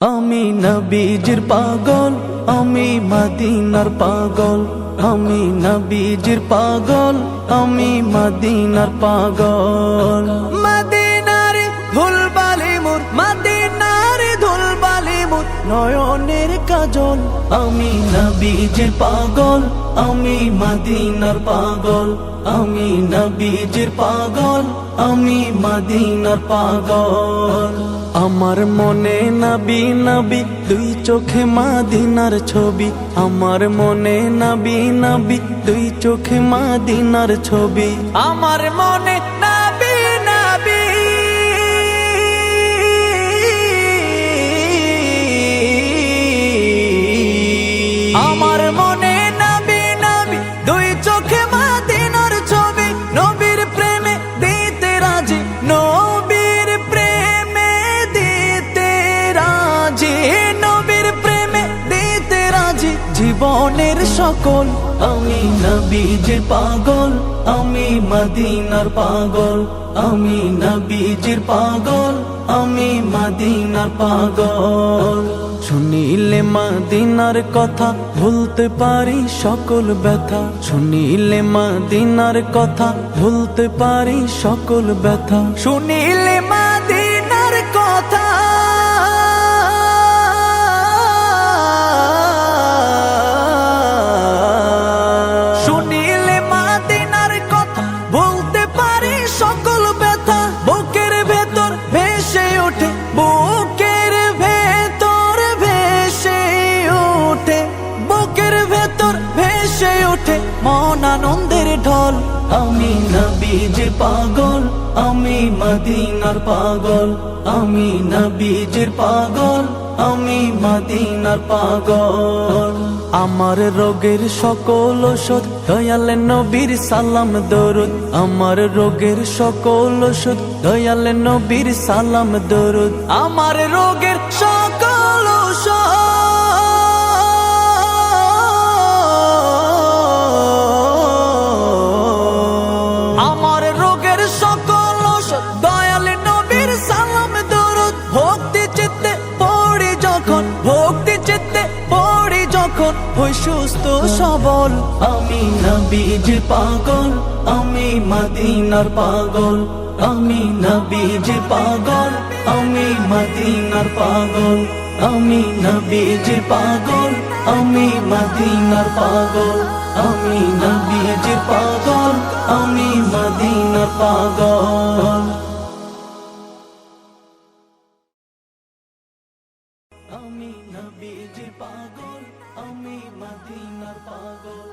আমি নবীজির পাগল, আমি মদিনার পাগল। আমি নবীজির পাগল, আমি মদিনার পাগল। মদিনার ধুলবালি মোর, মদিনার ধুলবালি মোর নয়নের কাজল। আমি নবীজির পাগল, আমি মদিনার পাগল। আমি নবীজির পাগল, আমি মদিনার পাগল। আমার মনে নবী নবী, দুই চোখে মদিনার ছবি। আমার মনে নবী নবী, দুই চোখে মদিনার ছবি। আমার মনে নবী নবী, আমার মনে নবী নবী, দুই চোখে মদিনার ছবি। নবীর প্রেমে দিতে রাজি, নবীর প্রেমে দিতে রাজি, নবীর প্রেমে দিতে রাজি জীবনের সকল। আমি নবীজির পাগল, আমি মদিনার পাগল। আমি নবীজির পাগল, আমি মদিনার পাগল। শুনিলে মদিনার কথা ভুলতে পারি সকল ব্যথা। শুনিলে মদিনার কথা ভুলতে পারি সকল ব্যথা। শুনিলে মদিনার কথা, শুনিলে মদিনার কথা ভুলতে পারি সকল ব্যথা। বুকের ভেতর ভেসে ওঠে, বুকের ভেতর ভেসে ওঠে, বুকের ভেতর ভেসে ওঠে মন আনন্দের ঢল। আমি নবীজির পাগল, আমি মদিনার পাগল। আমি নবীজির পাগল, আমি মদিনার পাগল। আমার রোগের সকল ওষুধ দয়াল নবীর সালাম দরুদ। আমার রোগের সকল ওষুধ দয়াল নবীর সালাম দরুদ। আমার রোগের সকল ওষুধ, আমার রোগের সকল ওষুধ দয়াল নবীর সালাম দরুদ। ভক্তি চিত্তে পড়ি যখন, ভক্তি চিত্তে পড়ি যখন হই সুস্থ সবল। আমি নবীজির পাগল, আমি মদিনার পাগল। আমি নবীজির পাগল, আমি মদিনার পাগল। আমি নবীজির পাগল, আমি মদিনার পাগল। আমি নবীজির পাগল, আমি মদিনার পাগল। আমি নবীজির পাগল, আমি মদিনার পাগল।